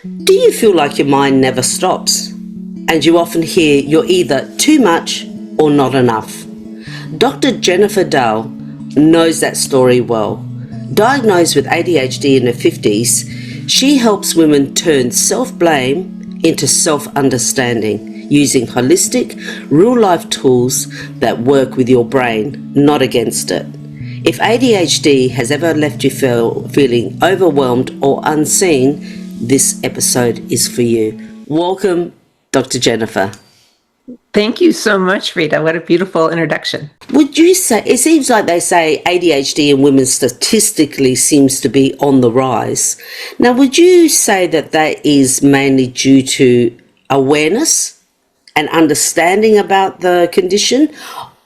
Do you feel like your mind never stops? And you often hear you're either too much or not enough. Dr. Jennifer Dall knows that story well. Diagnosed with ADHD in her 50s, she helps women turn self-blame into self-understanding using holistic, real-life tools that work with your brain, not against it. If ADHD has ever left you feeling overwhelmed or unseen, this episode is for you. Welcome, Dr. Jennifer. Thank you so much, Rita. What a beautiful introduction. Would you say, it seems like they say ADHD in women statistically seems to be on the rise. Now, would you say that that is mainly due to awareness and understanding about the condition,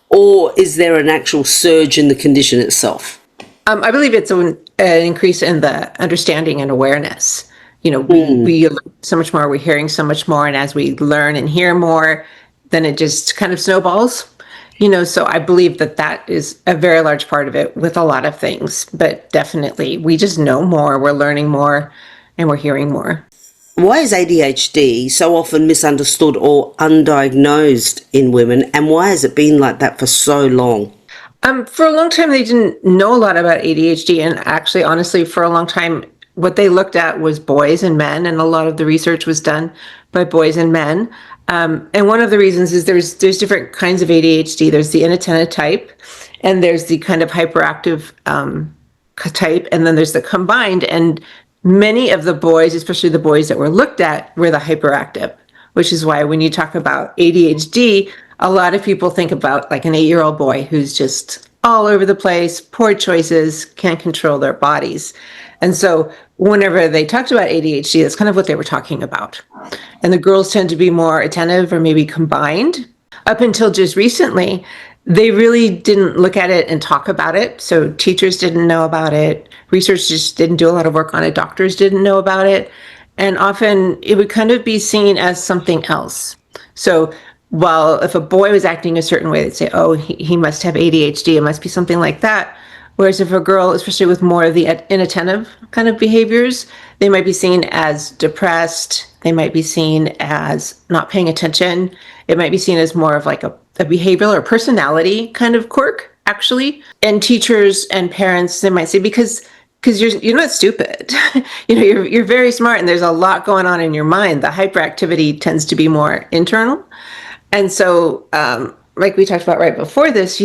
or is there an actual surge in the condition itself? I believe it's an increase in the understanding and awareness. We learn so much more, we're hearing so much more, and as we learn and hear more, then it just kind of snowballs. So I believe that is a very large part of it with a lot of things, but definitely we just know more, we're learning more, and we're hearing more. Why is ADHD so often misunderstood or undiagnosed in women, and why has it been like that for so long? For a long time, they didn't know a lot about ADHD, and actually, honestly, for a long time, what they looked at was boys and men, and a lot of the research was done by boys and men. And one of the reasons is there's different kinds of ADHD. There's the inattentive type, and there's the kind of hyperactive type, and then there's the combined. And many of the boys, especially the boys that were looked at, were the hyperactive, which is why when you talk about ADHD, a lot of people think about like an 8-year-old boy who's just all over the place, poor choices, can't control their bodies. And so whenever they talked about ADHD, that's kind of what they were talking about. And the girls tend to be more attentive or maybe combined. Up until just recently, they really didn't look at it and talk about it. So teachers didn't know about it. Research just didn't do a lot of work on it. Doctors didn't know about it. And often it would kind of be seen as something else. So while if a boy was acting a certain way, they'd say, oh, he must have ADHD. It must be something like that. Whereas if a girl, especially with more of the inattentive kind of behaviors, they might be seen as depressed. They might be seen as not paying attention. It might be seen as more of like a behavioral or personality kind of quirk, actually. And teachers and parents, they might say, because you're not stupid. You're very smart, and there's a lot going on in your mind. The hyperactivity tends to be more internal. And so, like we talked about right before this,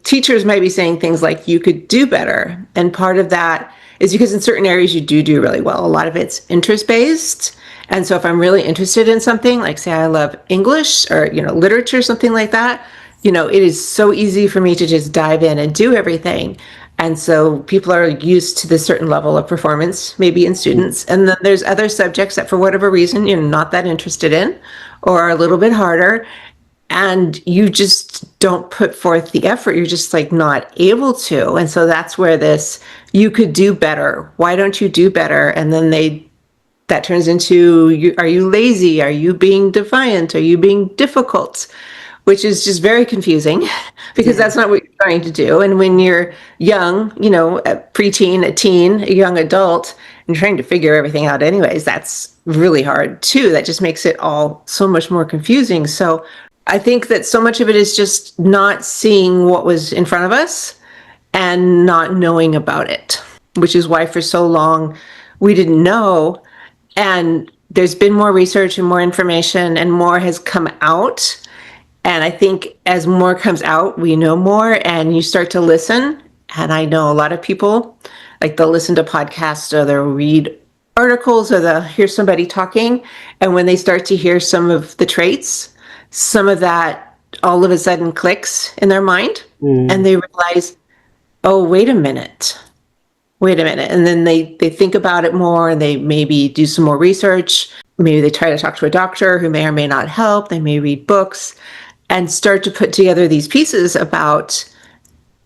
teachers might be saying things like, you could do better. And part of that is because in certain areas you do really well. A lot of it's interest-based. And so if I'm really interested in something, like say I love English or, literature, something like that, it is so easy for me to just dive in and do everything. And so people are used to this certain level of performance, maybe in students. And then there's other subjects that for whatever reason you're not that interested in or are a little bit harder. And you just don't put forth the effort. You're just like not able to. And so that's where this, you could do better. Why don't you do better? And then that turns into, are you lazy? Are you being defiant? Are you being difficult? Which is just very confusing because that's not what you're trying to do. And when you're young, a preteen, a teen, a young adult, and trying to figure everything out anyways, that's really hard too. That just makes it all so much more confusing. So I think that so much of it is just not seeing what was in front of us and not knowing about it, which is why for so long we didn't know. And there's been more research and more information and more has come out. And I think as more comes out, we know more and you start to listen. And I know a lot of people, like they'll listen to podcasts or they'll read articles or they'll hear somebody talking. And when they start to hear some of the traits, some of that all of a sudden clicks in their mind and they realize, oh, wait a minute. And then they think about it more and they maybe do some more research. Maybe they try to talk to a doctor who may or may not help. They may read books and start to put together these pieces about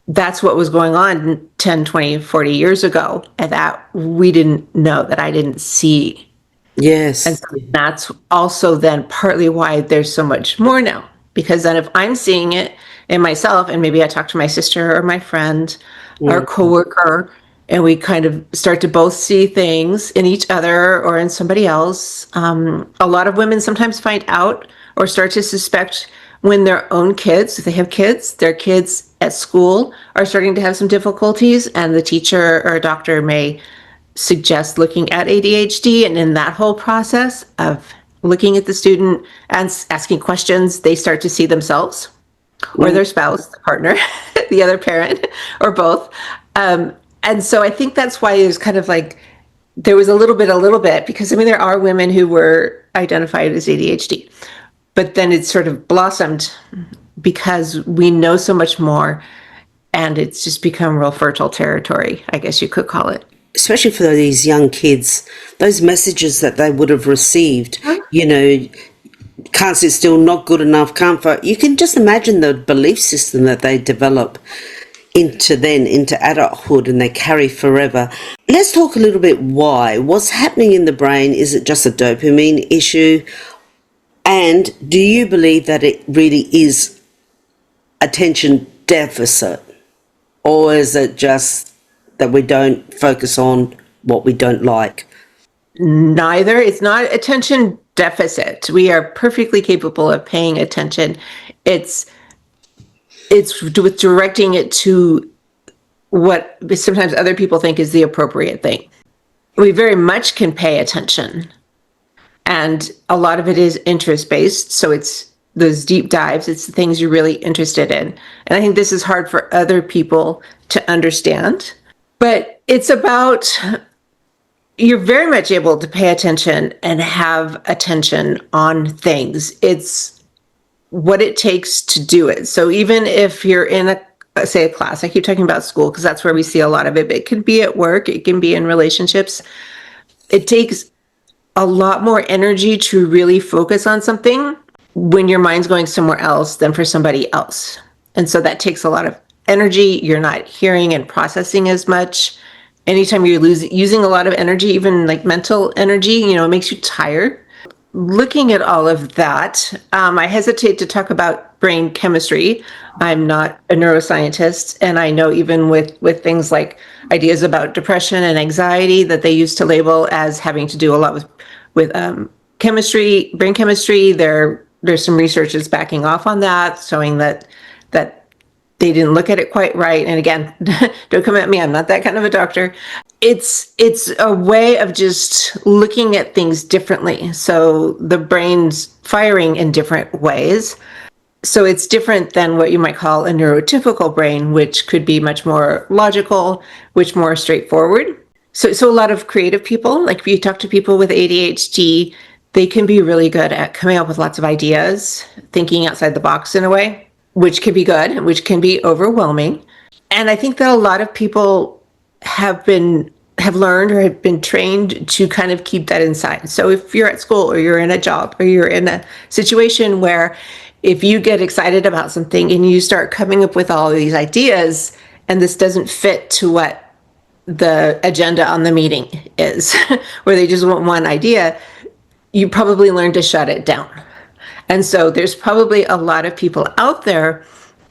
that's what was going on 10, 20, 40 years ago and that we didn't know, that I didn't see. Yes. And so that's also then partly why there's so much more now. Because then if I'm seeing it in myself and maybe I talk to my sister or my friend or coworker and we kind of start to both see things in each other or in somebody else. A lot of women sometimes find out or start to suspect when their own kids, if they have kids, their kids at school are starting to have some difficulties, and the teacher or doctor may suggest looking at ADHD. And in that whole process of looking at the student and asking questions, they start to see themselves or their spouse, the partner, the other parent, or both. And so I think that's why there's kind of like, there was a little bit, because I mean, there are women who were identified as ADHD, but then it sort of blossomed because we know so much more, and it's just become real fertile territory, I guess you could call it. Especially for these young kids, those messages that they would have received, you know, can't sit still, not good enough, can't fight. You can just imagine the belief system that they develop into adulthood, and they carry forever. Let's talk a little bit why. What's happening in the brain? Is it just a dopamine issue? And do you believe that it really is attention deficit? Or is it just that we don't focus on what we don't like? Neither. It's not attention deficit. We are perfectly capable of paying attention. It's with directing it to what sometimes other people think is the appropriate thing. We very much can pay attention, and a lot of it is interest-based. So it's those deep dives. It's the things you're really interested in. And I think this is hard for other people to understand, but it's about, you're very much able to pay attention and have attention on things. It's what it takes to do it. So even if you're in a class, I keep talking about school because that's where we see a lot of it, but it can be at work, it can be in relationships. It takes a lot more energy to really focus on something when your mind's going somewhere else than for somebody else. And so that takes a lot of energy. You're not hearing and processing as much. Anytime you're using a lot of energy, even like mental energy, it makes you tired. Looking at all of that, I hesitate to talk about brain chemistry. I'm not a neuroscientist, and I know even with things like ideas about depression and anxiety that they used to label as having to do a lot with chemistry, brain chemistry. There's some research that's backing off on that, showing that they didn't look at it quite right. And again, don't come at me, I'm not that kind of a doctor. It's a way of just looking at things differently. So the brain's firing in different ways. So it's different than what you might call a neurotypical brain, which could be much more logical, which more straightforward. So a lot of creative people, like if you talk to people with ADHD, they can be really good at coming up with lots of ideas, thinking outside the box in a way, which can be good, which can be overwhelming. And I think that a lot of people have learned or have been trained to kind of keep that inside. So if you're at school or you're in a job or you're in a situation where if you get excited about something and you start coming up with all of these ideas and this doesn't fit to what the agenda on the meeting is, where they just want one idea, you probably learn to shut it down. And so there's probably a lot of people out there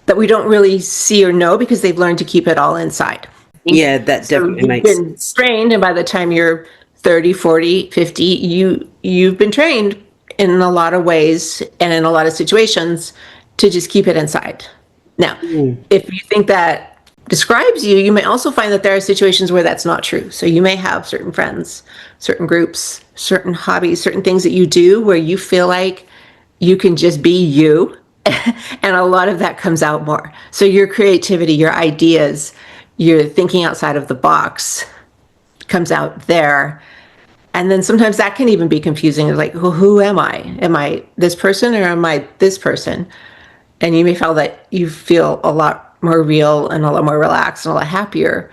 that we don't really see or know because they've learned to keep it all inside. Yeah, that definitely makes sense. You've been trained, and by the time you're 30, 40, 50, you've been trained in a lot of ways and in a lot of situations to just keep it inside. Now, if you think that describes you, you may also find that there are situations where that's not true. So you may have certain friends, certain groups, certain hobbies, certain things that you do where you feel like you can just be you. And a lot of that comes out more. So your creativity, your ideas, your thinking outside of the box comes out there. And then sometimes that can even be confusing. It's like, well, who am I? Am I this person or am I this person? And you may feel that you feel a lot more real and a lot more relaxed and a lot happier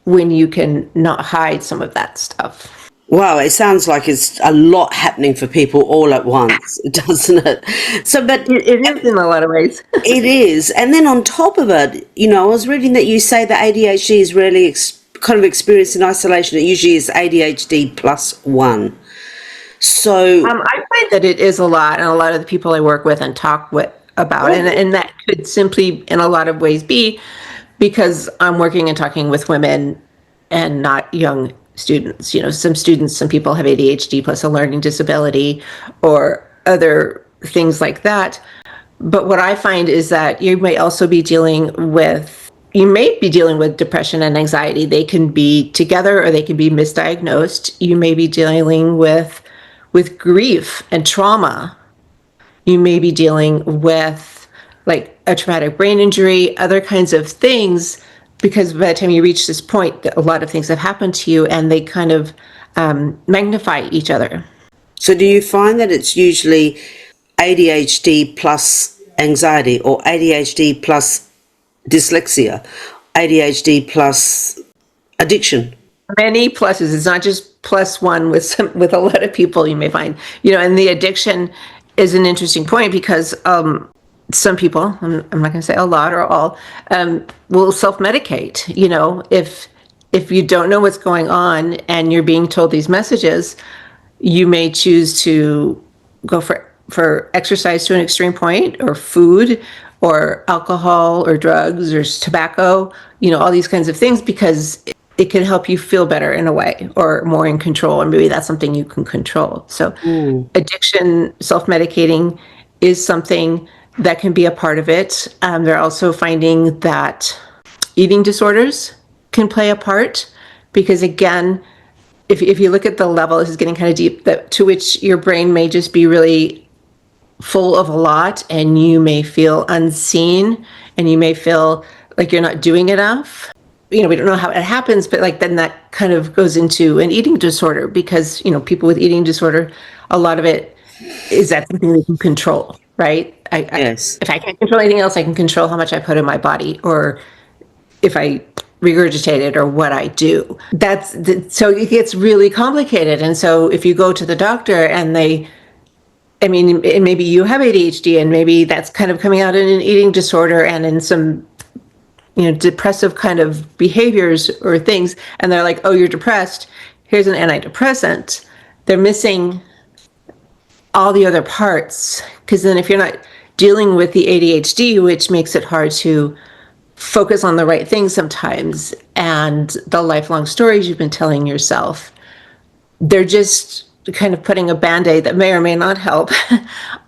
when you can not hide some of that stuff. Wow, it sounds like it's a lot happening for people all at once, doesn't it? So, but it is in a lot of ways. It is. And then on top of it, I was reading that you say that ADHD is rarely kind of experienced in isolation. It usually is ADHD +1. So I find that it is a lot, and a lot of the people I work with and talk with about it, and that could simply in a lot of ways be because I'm working and talking with women and not young students. Some people have ADHD plus a learning disability or other things like that. But what I find is that you may be dealing with depression and anxiety. They can be together or they can be misdiagnosed. You may be dealing with grief and trauma. You may be dealing with like a traumatic brain injury, other kinds of things, because by the time you reach this point, a lot of things have happened to you and they kind of magnify each other. So do you find that it's usually ADHD plus anxiety, or ADHD plus dyslexia, ADHD plus addiction? Many pluses. It's not just plus one with a lot of people you may find, and the addiction is an interesting point because some people, I'm not going to say a lot or all, will self-medicate. If you don't know what's going on and you're being told these messages, you may choose to go for exercise to an extreme point, or food, or alcohol, or drugs, or tobacco, all these kinds of things, because it can help you feel better in a way, or more in control, and maybe that's something you can control. So addiction, self-medicating is something that can be a part of it. They're also finding that eating disorders can play a part, because again, if you look at the level, this is getting kind of deep, to which your brain may just be really full of a lot, and you may feel unseen, and you may feel like you're not doing enough. We don't know how it happens, but then that kind of goes into an eating disorder, because people with eating disorder, a lot of it is that something they can control, right? Yes. If I can't control anything else, I can control how much I put in my body, or if I regurgitate it, or what I do. So it gets really complicated. And so if you go to the doctor and maybe you have ADHD, and maybe that's kind of coming out in an eating disorder and in some, depressive kind of behaviors or things, and they're like, oh, you're depressed, here's an antidepressant. They're missing all the other parts, because then if you're not dealing with the ADHD, which makes it hard to focus on the right things sometimes, and the lifelong stories you've been telling yourself, they're just kind of putting a Band-Aid that may or may not help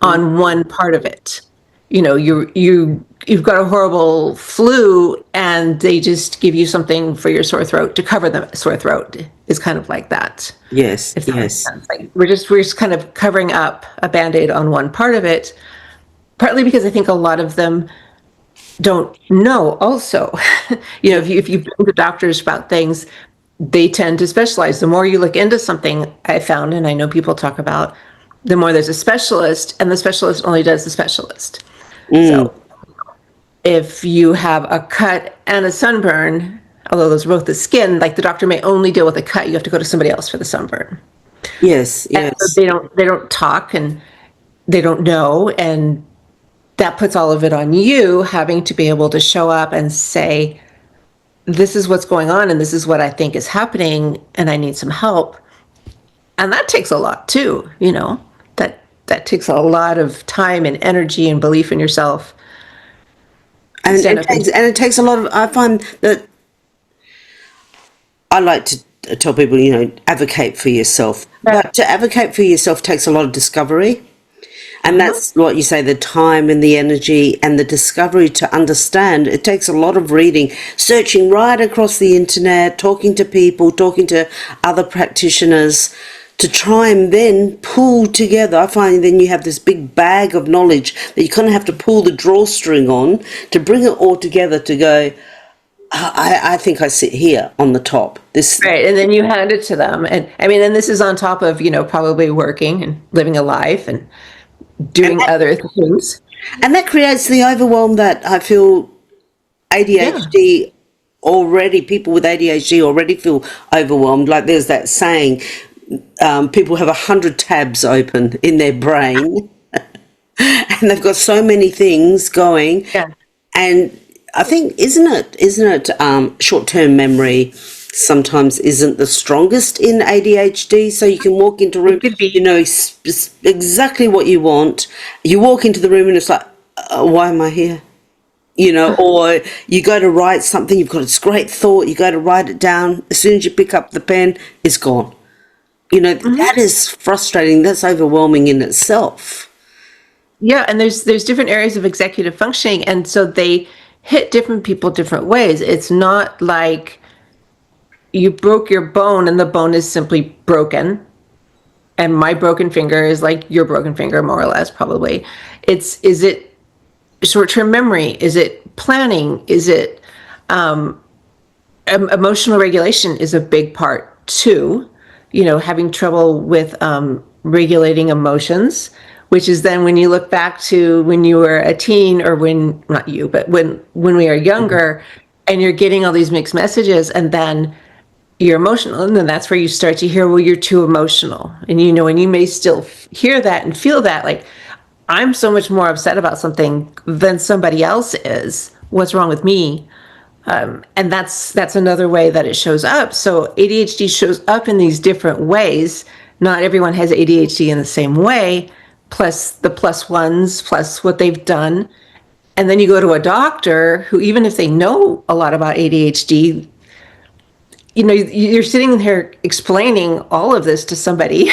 on one part of it. You've got a horrible flu, and they just give you something for your sore throat to cover the sore throat. Is kind of like that. Yes, if that yes. makes sense. Like we're just kind of covering up a Band-Aid on one part of it, partly because I think a lot of them don't know also. If you've been to doctors about things, they tend to specialize. The more you look into something, I found, and I know people talk about, the more there's a specialist, and the specialist only does the specialist. So if you have a cut and a sunburn, although those are both the skin, like the doctor may only deal with a cut, you have to go to somebody else for the sunburn. Yes, And yes. so they don't talk, and they don't know, and that puts all of it on you, having to be able to show up and say, this is what's going on, and this is what I think is happening, and I need some help. And that takes a lot too, that takes a lot of time and energy and belief in yourself. And it takes a lot of, I find that I like to tell people, advocate for yourself. But to advocate for yourself takes a lot of discovery. And that's what you say, the time and the energy and the discovery to understand. It takes a lot of reading, searching right across the internet, talking to people, talking to other practitioners, to try and then pull together. I find then you have this big bag of knowledge that you kind of have to pull the drawstring on to bring it all together to go, I think I sit here on the top. Right, and then you hand it to them. And this is on top of, probably working and living a life and doing other things. And that creates the overwhelm that I feel ADHD already, people with ADHD already feel overwhelmed. Like there's that saying, people have 100 tabs open in their brain and they've got so many things going. Yeah. And I think, isn't it short-term memory sometimes isn't the strongest in ADHD? So you can walk into a room, you know exactly what you want. You walk into the room and it's like, why am I here? or you go to write something, you've got this great thought, you go to write it down, as soon as you pick up the pen, it's gone. That is frustrating. That's overwhelming in itself. Yeah, and there's different areas of executive functioning, and so they hit different people different ways. It's not like you broke your bone and the bone is simply broken, and my broken finger is like your broken finger, more or less, probably. Is it short-term memory? Is it planning? Is it emotional regulation is a big part too. Having trouble with regulating emotions, which is then when you look back to when you were a teen, or not you, but when we are younger, and you're getting all these mixed messages, and then you're emotional, and then that's where you start to hear, well, you're too emotional. And and you may still hear that and feel that, like, I'm so much more upset about something than somebody else is. What's wrong with me? And that's another way that it shows up. So ADHD shows up in these different ways. Not everyone has ADHD in the same way, plus the plus ones, plus what they've done. And then you go to a doctor who, even if they know a lot about ADHD, you're sitting there explaining all of this to somebody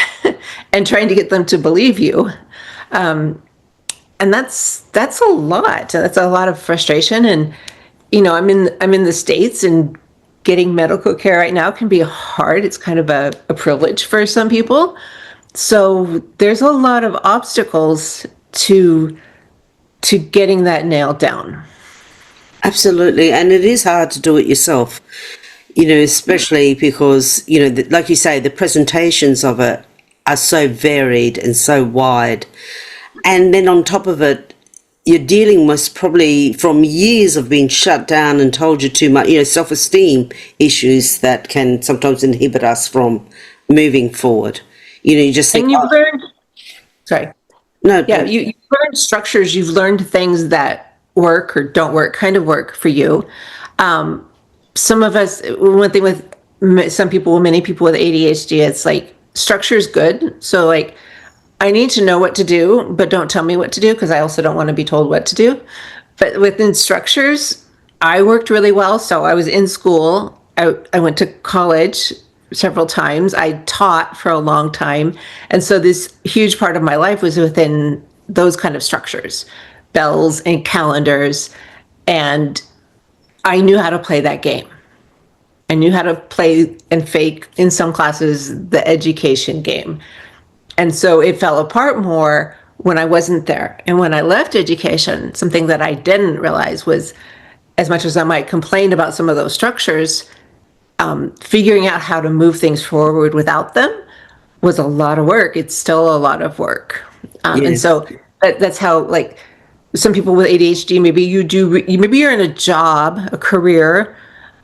and trying to get them to believe you. And that's a lot. That's a lot of frustration. And I'm in the States, and getting medical care right now can be hard. It's kind of a privilege for some people. So there's a lot of obstacles to getting that nailed down. Absolutely. And it is hard to do it yourself, especially because, like you say, the presentations of it are so varied and so wide. And then on top of it, you're dealing with probably from years of being shut down and told you're too much, self-esteem issues that can sometimes inhibit us from moving forward. You just think, and you've learned, sorry. No. Yeah, you've learned structures, you've learned things that work or don't work, kind of work for you. Some of us, one thing with many people with ADHD, it's like, structure is good. So like, I need to know what to do, but don't tell me what to do, because I also don't want to be told what to do. But within structures, I worked really well. So I was in school. I went to college several times. I taught for a long time. And so this huge part of my life was within those kind of structures, bells and calendars. And I knew how to play that game. I knew how to play and fake, in some classes, the education game. And so it fell apart more when I wasn't there. And when I left education, something that I didn't realize was, as much as I might complain about some of those structures, figuring out how to move things forward without them was a lot of work. It's still a lot of work. And so that's how, like, some people with ADHD, maybe you're in a job, a career,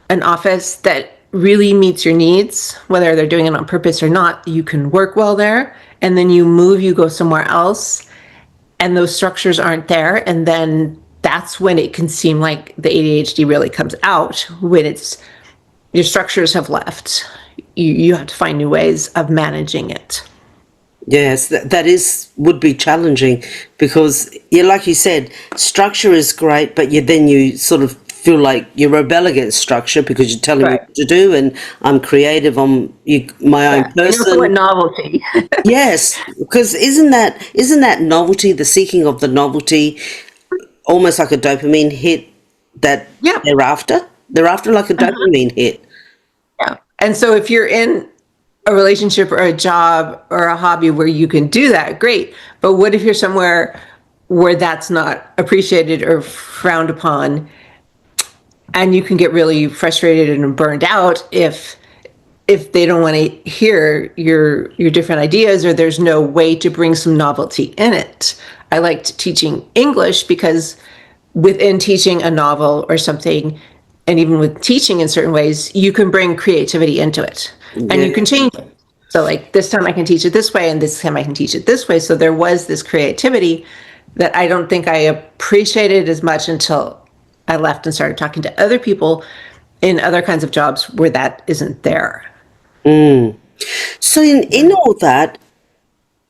an office that really meets your needs, whether they're doing it on purpose or not. You can work well there, and then you go somewhere else, and those structures aren't there. And then that's when it can seem like the ADHD really comes out, when your structures have left. You have to find new ways of managing it. Yes, that would be challenging, because, like you said, structure is great, but then you sort of feel like you rebel against structure because you're telling me what to do, and I'm creative, I'm my own person. You know, novelty. Yes, because isn't that novelty, the seeking of the novelty, almost like a dopamine hit that they're after? They're after like a dopamine hit. Yeah. And so if you're in a relationship or a job or a hobby where you can do that, great. But what if you're somewhere where that's not appreciated or frowned upon, and you can get really frustrated and burned out if they don't want to hear your different ideas, or there's no way to bring some novelty in it. I liked teaching English because within teaching a novel or something, and even with teaching in certain ways, you can bring creativity into it, and you can change it. So like, this time I can teach it this way, and this time I can teach it this way. So there was this creativity that I don't think I appreciated as much until I left and started talking to other people in other kinds of jobs where that isn't there. So in all that,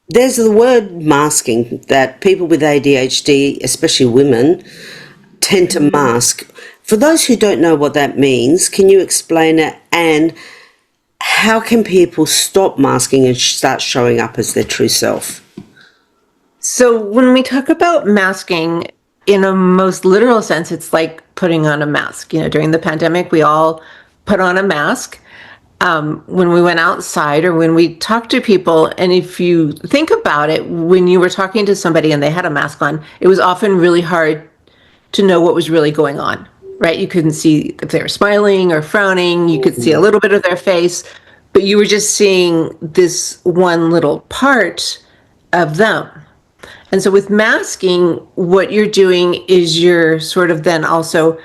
there's the word masking that people with ADHD, especially women, tend to mask. For those who don't know what that means, can you explain it? And how can people stop masking and start showing up as their true self? So when we talk about masking, in a most literal sense, it's like putting on a mask. During the pandemic, we all put on a mask when we went outside or when we talked to people. And if you think about it, when you were talking to somebody and they had a mask on, it was often really hard to know what was really going on, right? You couldn't see if they were smiling or frowning. You could see a little bit of their face, but you were just seeing this one little part of them. And so with masking, what you're doing is you're sort of then also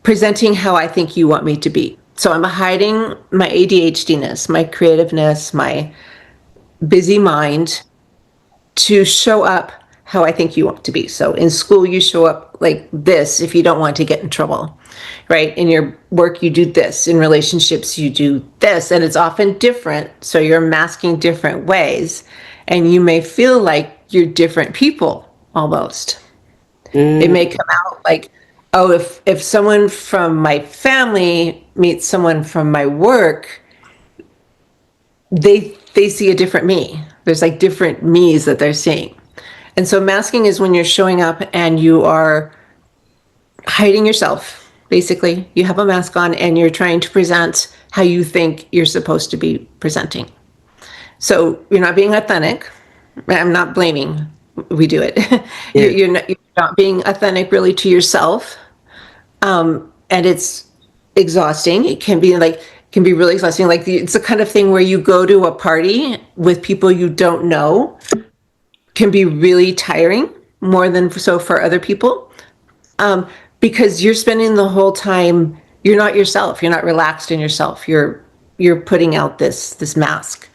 presenting how I think you want me to be. So I'm hiding my ADHDness, my creativeness, my busy mind to show up how I think you want to be. So in school, you show up like this if you don't want to get in trouble, right? In your work, you do this. In relationships, you do this. And it's often different. So you're masking different ways. And you may feel like you're different people almost. It may come out like, oh, if someone from my family meets someone from my work, they see a different me. There's like different me's that they're seeing. And so masking is when you're showing up and you are hiding yourself. Basically, you have a mask on and you're trying to present how you think you're supposed to be presenting. So you're not being authentic. I'm not blaming. We do it. Yeah. You're not being authentic really to yourself. And it's exhausting. It can be really exhausting. Like it's the kind of thing where you go to a party with people you don't know, can be really tiring, more than so for other people, because you're spending the whole time, you're not yourself. You're not relaxed in yourself. You're putting out this mask.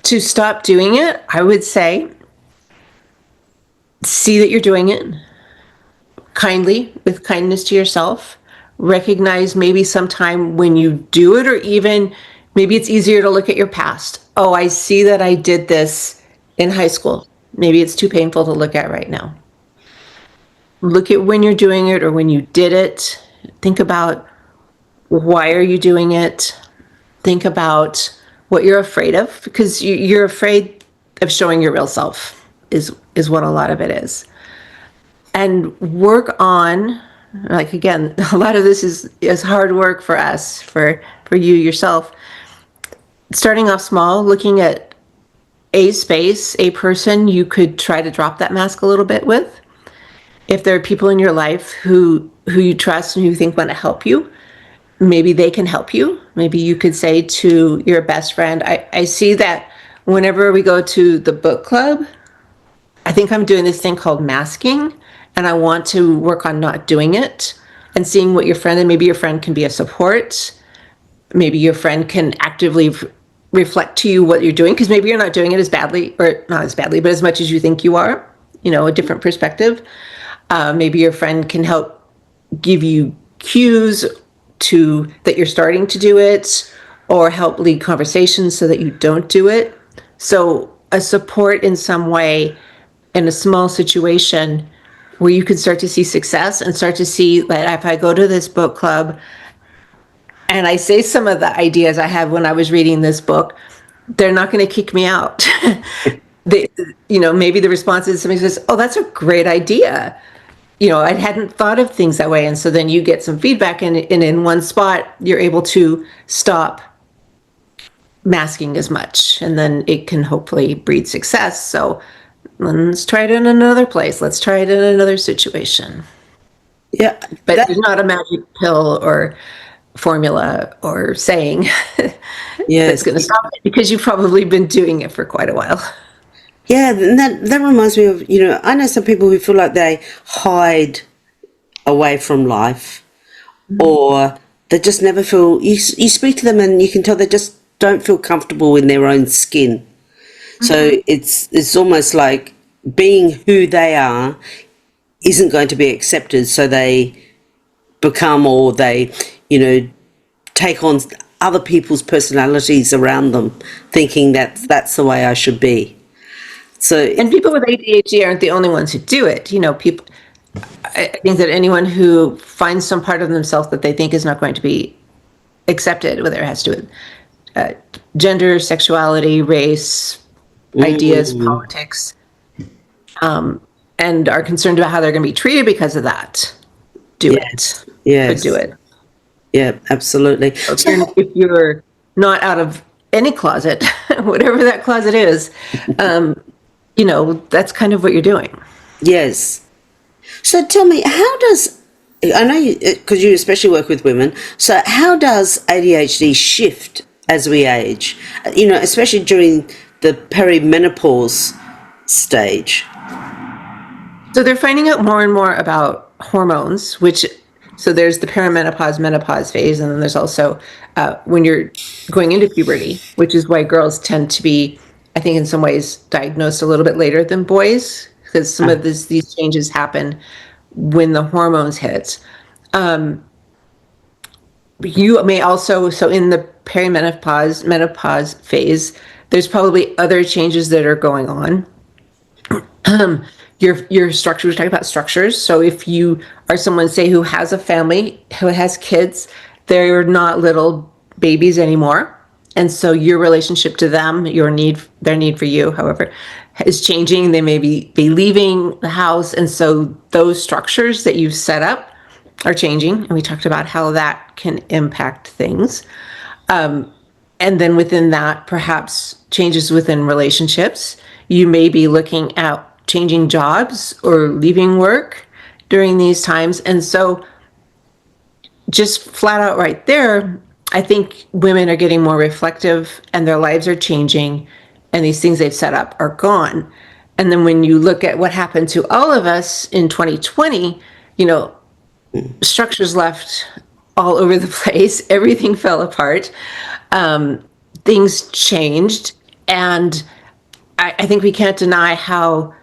To stop doing it, I would say, see that you're doing it kindly, with kindness to yourself. Recognize maybe sometime when you do it, or even maybe it's easier to look at your past. Oh, I see that I did this in high school. Maybe it's too painful to look at right now. Look at when you're doing it or when you did it. Think about why are you doing it? Think about what you're afraid of, because you're afraid of showing your real self is what a lot of it is. And work on, like, again, a lot of this is hard work for us, for you yourself. Starting off small, looking at a space, a person you could try to drop that mask a little bit with. If there are people in your life who you trust and who you think want to help you, maybe they can help you. Maybe you could say to your best friend, I see that whenever we go to the book club, I think I'm doing this thing called masking, and I want to work on not doing it, and seeing what your friend, and maybe your friend can be a support. Maybe your friend can actively reflect to you what you're doing, because maybe you're not doing it as badly, or not as badly, but as much as you think you are, a different perspective. Maybe your friend can help give you cues that you're starting to do it, or help lead conversations so that you don't do it. So a support in some way in a small situation where you can start to see success and start to see that if I go to this book club and I say some of the ideas I had when I was reading this book, they're not going to kick me out. Maybe the response is somebody says, oh, that's a great idea. I hadn't thought of things that way. And so then you get some feedback, and in one spot, you're able to stop masking as much. And then it can hopefully breed success. So let's try it in another place. Let's try it in another situation. Yeah. But there's not a magic pill or formula or saying that's going to stop it, because you've probably been doing it for quite a while. Yeah, and that reminds me of, I know some people who feel like they hide away from life, or they just never feel, you speak to them and you can tell they just don't feel comfortable in their own skin. So it's almost like being who they are isn't going to be accepted, so they become, or they, take on other people's personalities around them, thinking that that's the way I should be. So, and people with ADHD aren't the only ones who do it. People, I think that anyone who finds some part of themselves that they think is not going to be accepted, whether it has to do with gender, sexuality, race, ideas, politics, and are concerned about how they're going to be treated because of that, do Yes. it. Yes. But do it. Yeah, absolutely. If you're not out of any closet, whatever that closet is, that's kind of what you're doing. Yes. So tell me, how does, I know you, because you especially work with women, so how does ADHD shift as we age? Especially during the perimenopause stage. So they're finding out more and more about hormones, so there's the perimenopause, menopause phase, and then there's also when you're going into puberty, which is why girls tend to be, I think, in some ways diagnosed a little bit later than boys, because some of these changes happen when the hormones hit. You may also, so in the menopause phase, there's probably other changes that are going on. Your structure, we're talking about structures. So if you are someone, say, who has a family, who has kids, they're not little babies anymore. And so your relationship to them, their need for you, however, is changing. They may be leaving the house. And so those structures that you've set up are changing. And we talked about how that can impact things. And then within that, perhaps changes within relationships. You may be looking at changing jobs or leaving work during these times. And so just flat out right there, I think women are getting more reflective and their lives are changing and these things they've set up are gone. And then when you look at what happened to all of us in 2020, structures left all over the place. Everything fell apart. Things changed. And I think we can't deny how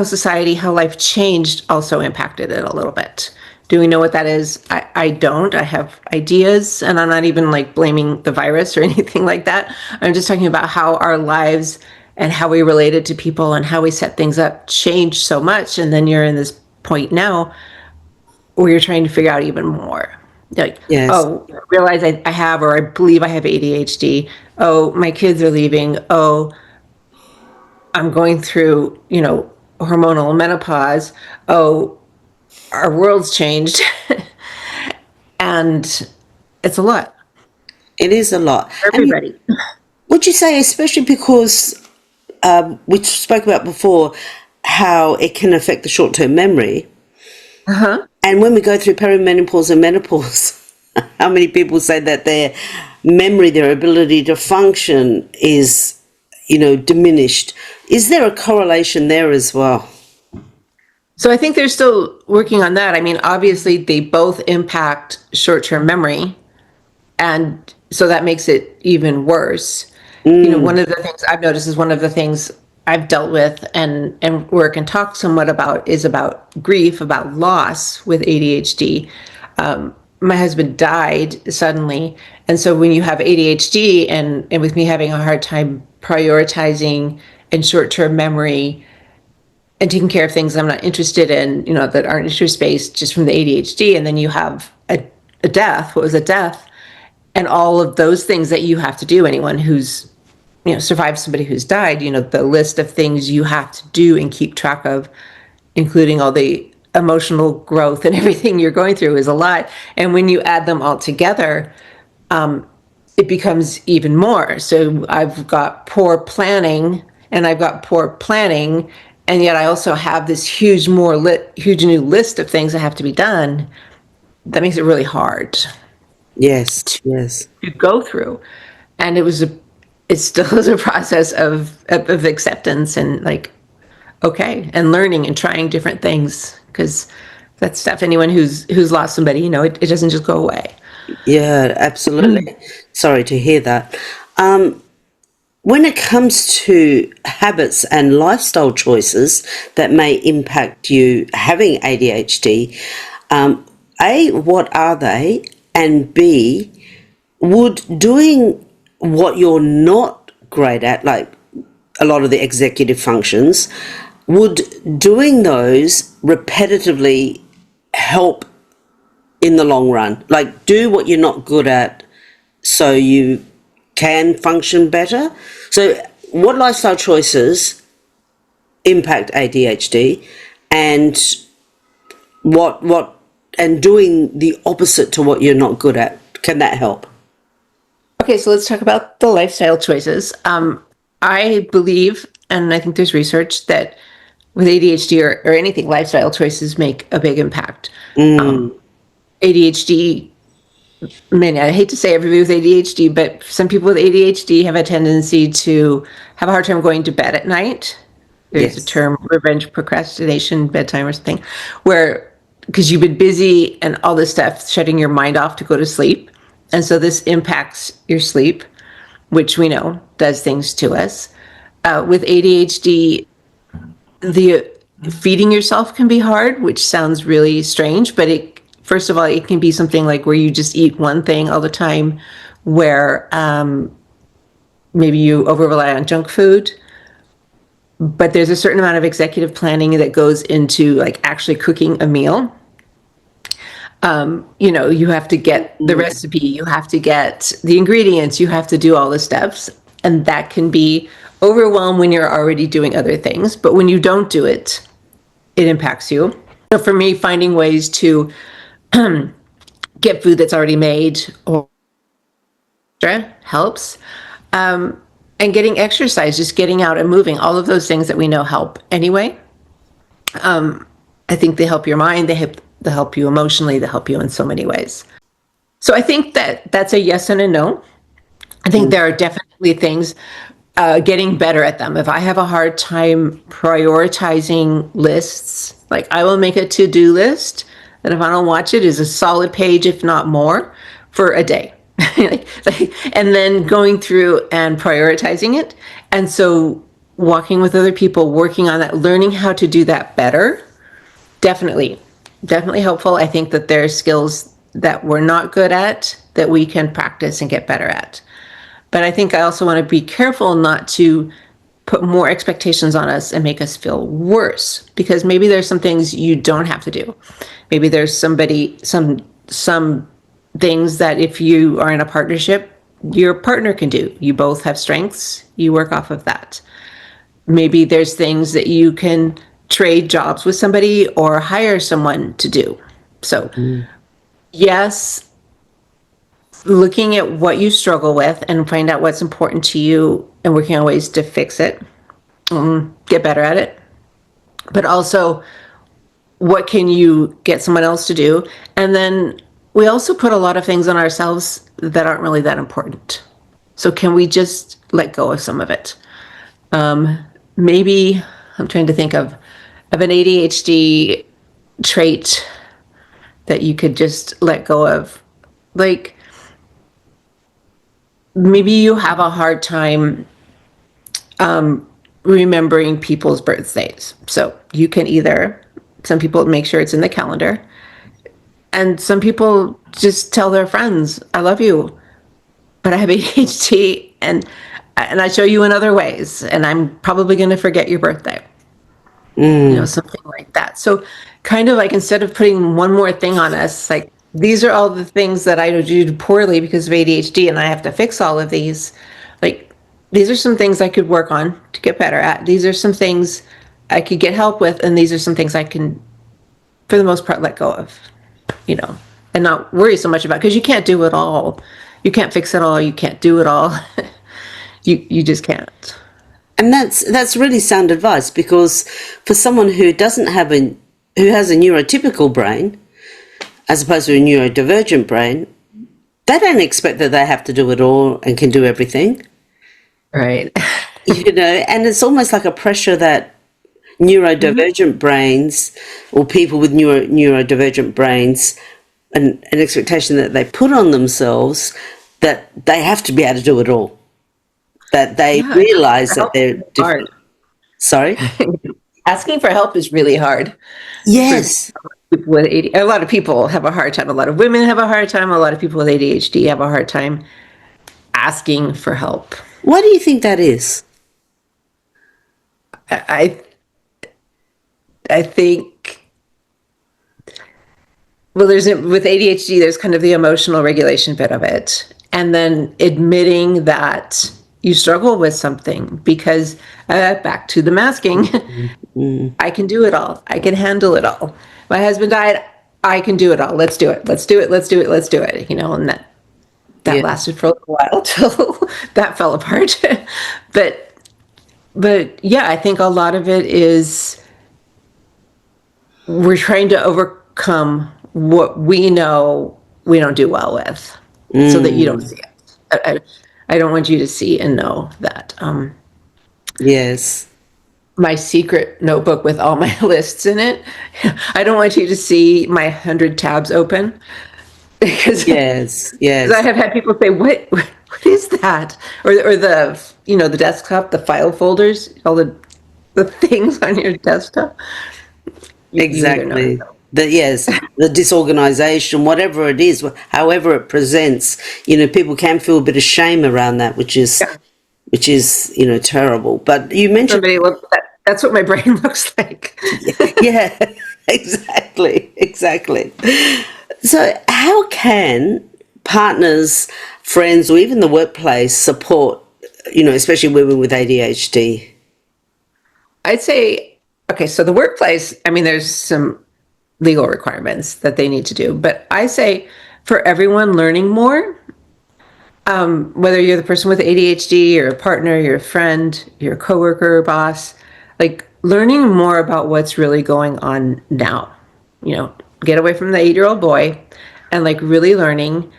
society, how life changed also impacted it a little bit. Do we know what that is? I don't. I have ideas, and I'm not even blaming the virus or anything like that. I'm just talking about how our lives and how we related to people and how we set things up changed so much. And then you're in this point now where you're trying to figure out even more. Yes. Oh, I realize I have, or I believe I have ADHD. Oh, my kids are leaving. Oh, I'm going through, hormonal menopause. Oh, our world's changed. And it's a lot. It is a lot. For everybody. Would you say, especially because we spoke about before how it can affect the short-term memory? And when we go through perimenopause and menopause, how many people say that their memory, their ability to function is, diminished? Is there a correlation there as well? So I think they're still working on that. I mean, obviously they both impact short-term memory, and so that makes it even worse. One of the things I've noticed is one of the things I've dealt with and work and talk somewhat about is about grief, about loss with ADHD. My husband died suddenly, and so when you have ADHD and with me having a hard time prioritizing and short-term memory and taking care of things I'm not interested in, that aren't interest-based just from the ADHD, and then you have a death. What was a death? And all of those things that you have to do, anyone who's survived somebody who's died, the list of things you have to do and keep track of, including all the emotional growth and everything you're going through, is a lot. And when you add them all together, it becomes even more. So I've got poor planning, and yet I also have this huge new list of things that have to be done. That makes it really hard. Yes. To go through. And it still is a process of acceptance and okay, and learning and trying different things, because that's stuff, anyone who's lost somebody, it doesn't just go away. Yeah, absolutely. Sorry to hear that. When it comes to habits and lifestyle choices that may impact you having ADHD, A, what are they? And B, would doing what you're not great at, like a lot of the executive functions, would doing those repetitively help in the long run? Like, do what you're not good at so you can function better. So what lifestyle choices impact ADHD, and what and doing the opposite to what you're not good at, can that help? Okay, so let's talk about the lifestyle choices. I believe, and I think there's research that with ADHD or anything, lifestyle choices make a big impact. ADHD, I hate to say everybody with ADHD, but some people with ADHD have a tendency to have a hard time going to bed at night. There's a Yes. term, revenge procrastination, bedtime or something, where because you've been busy and all this stuff, shutting your mind off to go to sleep. And so this impacts your sleep, which we know does things to us. With ADHD, the feeding yourself can be hard, which sounds really strange, but it, first of all, it can be something like where you just eat one thing all the time, where maybe you over rely on junk food. But there's a certain amount of executive planning that goes into like actually cooking a meal. You have to get the recipe, you have to get the ingredients, you have to do all the steps. And that can be overwhelmed when you're already doing other things. But when you don't do it, it impacts you. So for me, finding ways to get food that's already made or helps. And getting exercise, just getting out and moving, all of those things that we know help anyway. I think they help your mind, they help you emotionally, they help you in so many ways. So I think that that's a yes and a no. I think there are definitely things, getting better at them. If I have a hard time prioritizing lists, like I will make a to-do list that if I don't watch it is a solid page, if not more, for a day. And then going through and prioritizing it. And so walking with other people, working on that, learning how to do that better, definitely helpful. I think that there are skills that we're not good at that we can practice and get better at. But I think I also want to be careful not to put more expectations on us and make us feel worse, because maybe there's some things you don't have to do. Maybe there's some things that if you are in a partnership, your partner can do. You both have strengths, you work off of that. Maybe there's things that you can trade jobs with somebody or hire someone to do. So yes, looking at what you struggle with and find out what's important to you and working on ways to fix it, get better at it. But also, what can you get someone else to do? And then we also put a lot of things on ourselves that aren't really that important. So can we just let go of some of it? Maybe I'm trying to think of an ADHD trait that you could just let go of. Like, maybe you have a hard time remembering people's birthdays. So you can either, some people make sure it's in the calendar, and some people just tell their friends, I love you, but I have ADHD and I show you in other ways, and I'm probably going to forget your birthday. Something like that. So kind of like, instead of putting one more thing on us, like, these are all the things that I do poorly because of ADHD and I have to fix all of these. Like, these are some things I could work on to get better at. These are some things I could get help with, and these are some things I can, for the most part, let go of, and not worry so much about, because you can't do it all. You can't fix it all. You can't do it all. You just can't. And that's really sound advice, because for someone who doesn't have who has a neurotypical brain as opposed to a neurodivergent brain, they don't expect that they have to do it all and can do everything. Right. And it's almost like a pressure that neurodivergent brains, or people with neurodivergent brains, an expectation that they put on themselves, that they have to be able to do it all. That they realize that they're different. Sorry? Asking for help is really hard. Yes. People with ADHD, a lot of people have a hard time. A lot of women have a hard time. A lot of people with ADHD have a hard time asking for help. Why do you think that is? I I think, well, with ADHD, there's kind of the emotional regulation bit of it. And then admitting that you struggle with something because, back to the masking, I can do it all. I can handle it all. My husband died. I can do it all. Let's do it. Let's do it. Let's do it. Let's do it. And that Yeah. lasted for a little while till that fell apart. but yeah, I think a lot of it is we're trying to overcome what we know we don't do well with, so that you don't see it. I don't want you to see and know that Yes. my secret notebook with all my lists in it. I don't want you to see my 100 tabs open because Yes. I Yes. have had people say, "What is that?" Or the the desktop, the file folders, all the things on your desktop. You either know or Exactly. don't. The disorganization, whatever it is, however it presents, people can feel a bit of shame around that, which is, Yeah. terrible. But you mentioned, Somebody looked at that. That's what my brain looks like. yeah, exactly, exactly. So, how can partners, friends, or even the workplace support, especially women with ADHD? I'd say, okay, so the workplace, I mean, there's some legal requirements that they need to do, but I say for everyone learning more, whether you're the person with ADHD, you're a partner, you're a friend, you're a coworker or boss, like learning more about what's really going on now. Get away from the 8-year-old boy and like really learning.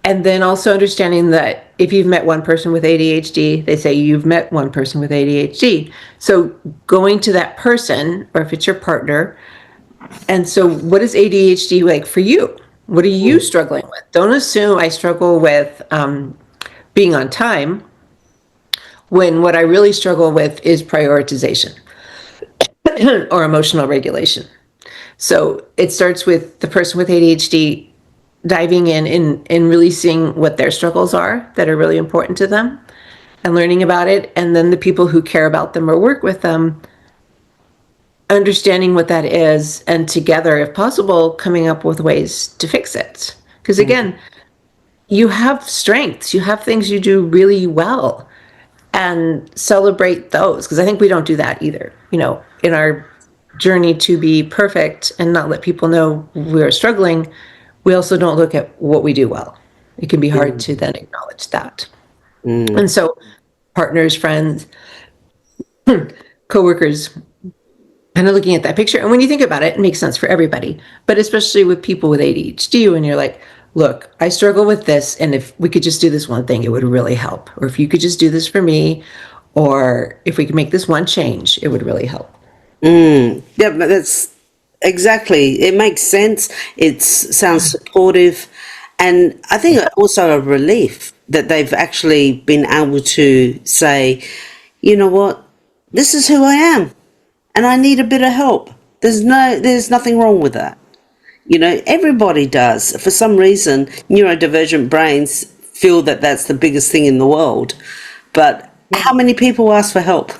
And then also understanding that if you've met one person with ADHD, they say you've met one person with ADHD. So going to that person, or if it's your partner, and so what is ADHD like for you? What are you struggling with? Don't assume I struggle with being on time, when what I really struggle with is prioritization or emotional regulation. So it starts with the person with ADHD diving in and releasing what their struggles are that are really important to them and learning about it. And then the people who care about them or work with them, understanding what that is, and together, if possible, coming up with ways to fix it. Because again, you have strengths, you have things you do really well, and celebrate those. Because I think we don't do that either. In our journey to be perfect and not let people know we are struggling, we also don't look at what we do well. It can be hard to then acknowledge that. And so partners, friends, coworkers, kind of looking at that picture. And when you think about it, it makes sense for everybody, but especially with people with ADHD, when you're like, look, I struggle with this, and if we could just do this one thing, it would really help. Or if you could just do this for me, or if we could make this one change, it would really help. Yeah, but that's exactly. It makes sense. It sounds supportive, and I think also a relief that they've actually been able to say, you know what, this is who I am, and I need a bit of help. There's nothing wrong with that. Everybody does. For some reason, neurodivergent brains feel that that's the biggest thing in the world. But how many people ask for help?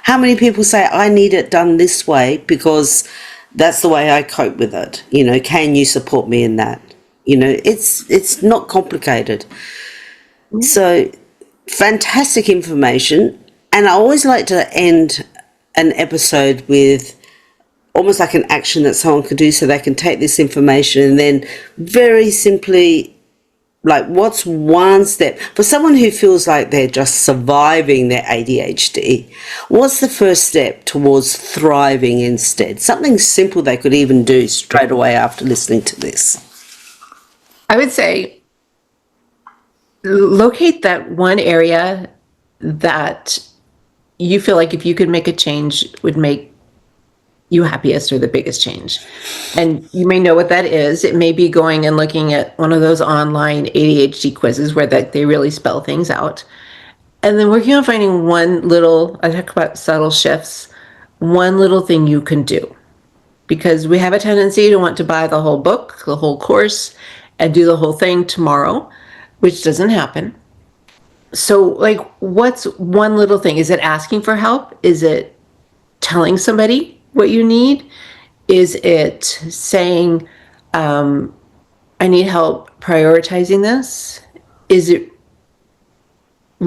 How many people say, I need it done this way because that's the way I cope with it? Can you support me in that? It's not complicated. So fantastic information. And I always like to end an episode with almost like an action that someone could do so they can take this information and then very simply, like, what's one step for someone who feels like they're just surviving their ADHD? What's the first step towards thriving instead? Something simple they could even do straight away after listening to this. I would say locate that one area that you feel like if you could make a change would make you happiest or the biggest change. And you may know what that is. It may be going and looking at one of those online ADHD quizzes where they really spell things out. And then working on finding one little, I talk about subtle shifts, one little thing you can do. Because we have a tendency to want to buy the whole book, the whole course, and do the whole thing tomorrow, which doesn't happen. So, like, what's one little thing? Is it asking for help? Is it telling somebody? what you need? Is it saying, I need help prioritizing this? Is it,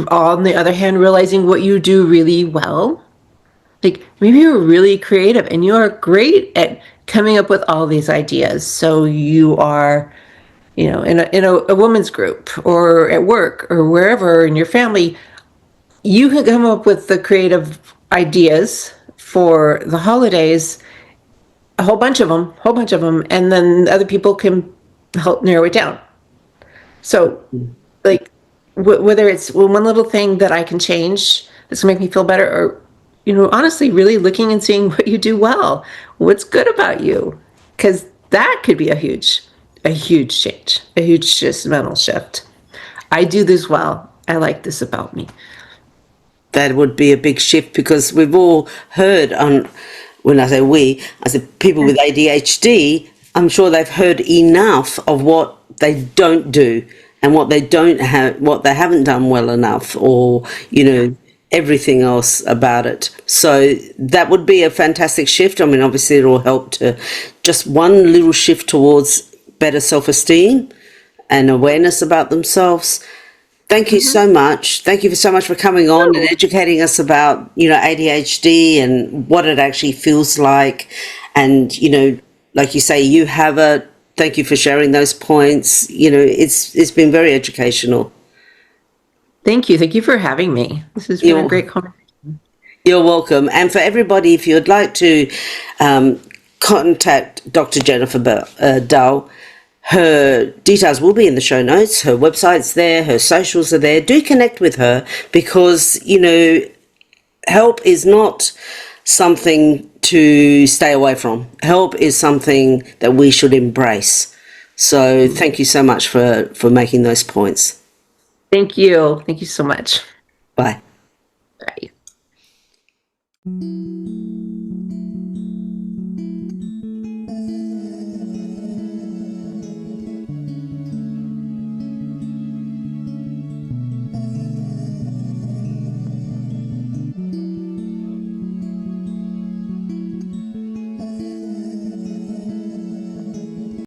on the other hand, realizing what you do really well? Like maybe you're really creative and you're great at coming up with all these ideas. So you are, in a women's group or at work or wherever in your family, you can come up with the creative ideas for the holidays, whole bunch of them, and then other people can help narrow it down. So, like, whether it's one little thing that I can change that's gonna make me feel better, or, honestly, really looking and seeing what you do well, what's good about you, because that could be a huge change, a huge just mental shift. I do this well. I like this about me. That would be a big shift, because we've all heard on, when I say we, I said people with ADHD, I'm sure they've heard enough of what they don't do and what they don't have, what they haven't done well enough, or, everything else about it. So that would be a fantastic shift. I mean, obviously it will help to just one little shift towards better self-esteem and awareness about themselves. Thank you so much. Thank you so much for coming on and educating us about, ADHD and what it actually feels like. And, like you say, you have a, thank you for sharing those points. It's been very educational. Thank you. Thank you for having me. This has been a great conversation. You're welcome. And for everybody, if you'd like to contact Dr. Jennifer Dall, her details will be in the show notes. Her website's there. Her socials are there. Do connect with her, because, help is not something to stay away from. Help is something that we should embrace. So thank you so much for making those points. Thank you. Thank you so much. Bye. Bye.